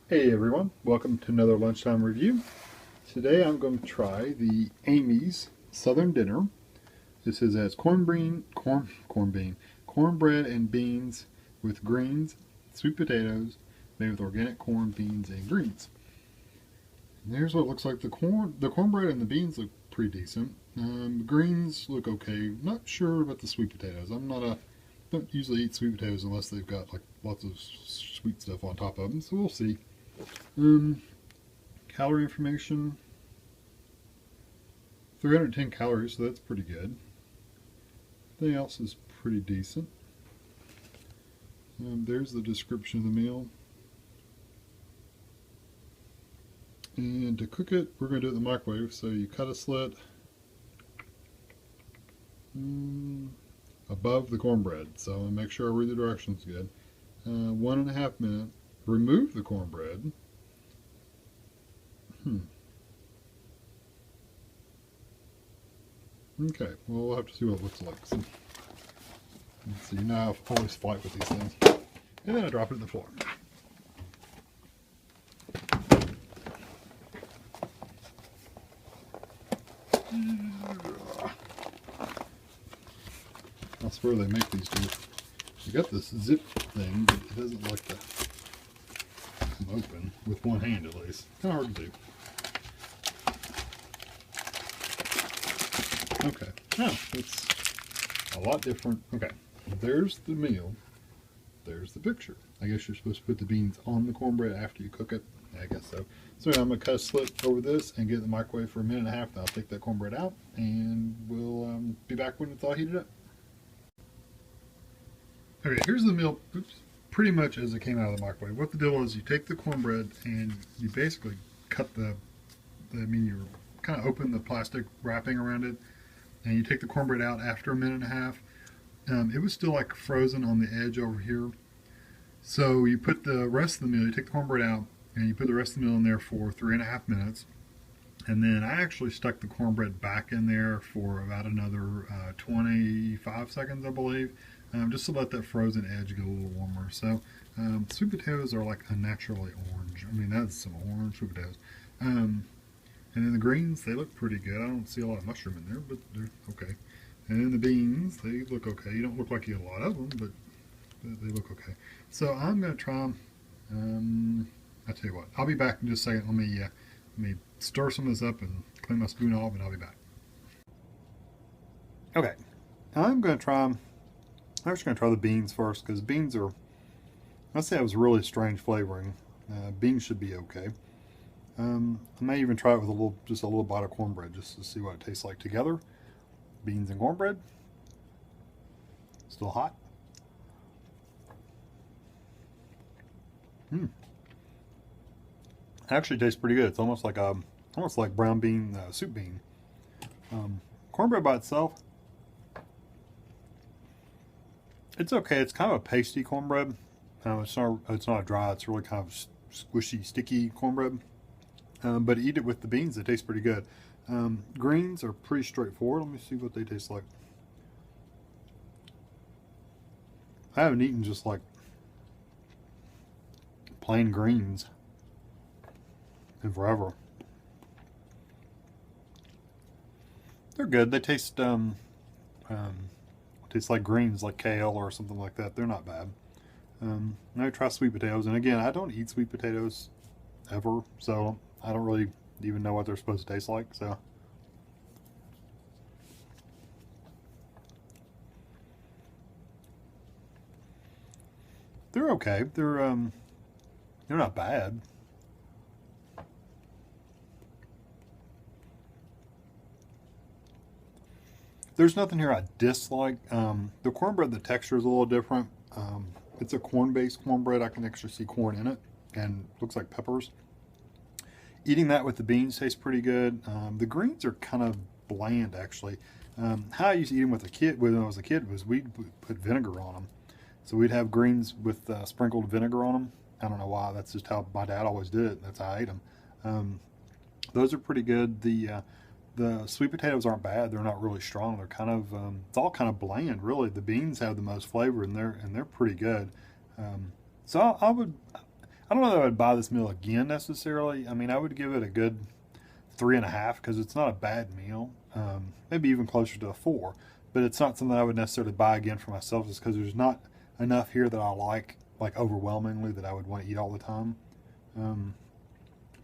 Hey everyone, welcome to another lunchtime review. Today I'm going to try the Amy's Southern Dinner. This is as cornbread and beans with greens, sweet potatoes, made with organic corn, beans, and greens. And here's what it looks like. The cornbread and the beans look pretty decent. The greens look okay. Not sure about the sweet potatoes. Don't usually eat sweet potatoes unless they've got like lots of sweet stuff on top of them. So we'll see. Um, Calorie information, 310 calories, so that's pretty good. Everything else is pretty decent. There's the description of the meal. And to cook it, we're going to do it in the microwave. So you cut a slit above the cornbread. So make sure I read the directions good. 1.5 minutes. Remove the cornbread. Okay, well, we'll have to see what it looks like. So, let's see, now I always fight with these things. And then I drop it on the floor. I swear they make these do. You got this zip thing, but it doesn't like to come open with one hand at least. Kind of hard to do. Okay, now it's a lot different. Okay, there's the meal. There's the picture. I guess you're supposed to put the beans on the cornbread after you cook it. I guess so. So I'm going to cut a slit over this and get it in the microwave for 1.5 minutes. Then I'll take that cornbread out and we'll be back when it's all heated up. Okay, here's the meal. Oops, pretty much as it came out of the microwave. What the deal is, you take the cornbread and you basically cut you kind of open the plastic wrapping around it, and you take the cornbread out after 1.5 minutes. It was still like frozen on the edge over here. So you put the rest of the meal, you take the cornbread out, and you put the rest of the meal in there for 3.5 minutes. And then I actually stuck the cornbread back in there for about another 25 seconds, I believe, just to let that frozen edge get a little warmer. So sweet potatoes are like unnaturally orange. I mean, that's some orange sweet potatoes. And then the greens, they look pretty good. I don't see a lot of mushroom in there, but they're okay. And then the beans, they look okay. You don't look like you get a lot of them, but they look okay. So I'm going to try them. I'll tell you what, I'll be back in just a second. Let me stir some of this up and clean my spoon off, and I'll be back. Okay, I'm just going to try the beans first, because beans are, let's say it was really strange flavoring. Beans should be okay. I may even try it with just a little bite of cornbread, just to see what it tastes like together. Beans and cornbread. Still hot. Actually tastes pretty good. It's almost like brown bean soup bean. Cornbread by itself, it's okay. It's kind of a pasty cornbread. It's not dry. It's really kind of squishy, sticky cornbread. But eat it with the beans, it tastes pretty good. Greens are pretty straightforward. Let me see what they taste like. I haven't eaten just like plain greens in forever. They're good. They taste like greens, like kale or something like that. They're not bad. Now I try sweet potatoes, and again, I don't eat sweet potatoes ever, so I don't really even know what they're supposed to taste like. So they're okay. They're not bad. There's nothing here I dislike. The cornbread, the texture is a little different. It's a corn-based cornbread. I can actually see corn in it, and looks like peppers. Eating that with the beans tastes pretty good. The greens are kind of bland, actually. How I used to eat them when I was a kid, was we'd put vinegar on them. So we'd have greens with sprinkled vinegar on them. I don't know why. That's just how my dad always did it. That's how I ate them. Those are pretty good. The sweet potatoes aren't bad. They're not really strong. They're kind of it's all kind of bland, really. The beans have the most flavor, and they're pretty good. So I don't know that I would buy this meal again necessarily. I mean, I would give it a good 3.5 because it's not a bad meal. Maybe even closer to a 4, but it's not something I would necessarily buy again for myself just because there's not enough here that I like overwhelmingly that I would want to eat all the time. Um,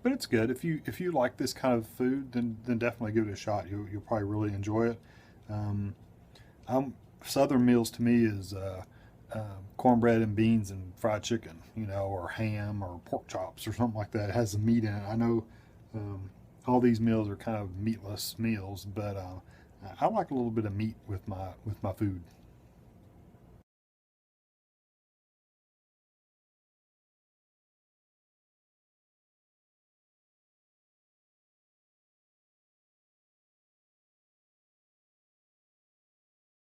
but it's good if you like this kind of food, then definitely give it a shot. You'll probably really enjoy it. Um, I'm, Southern meals to me is cornbread and beans and fried chicken, or ham or pork chops or something like that. It has some meat in it. I know um, all these meals are kind of meatless meals, but I like a little bit of meat with my food.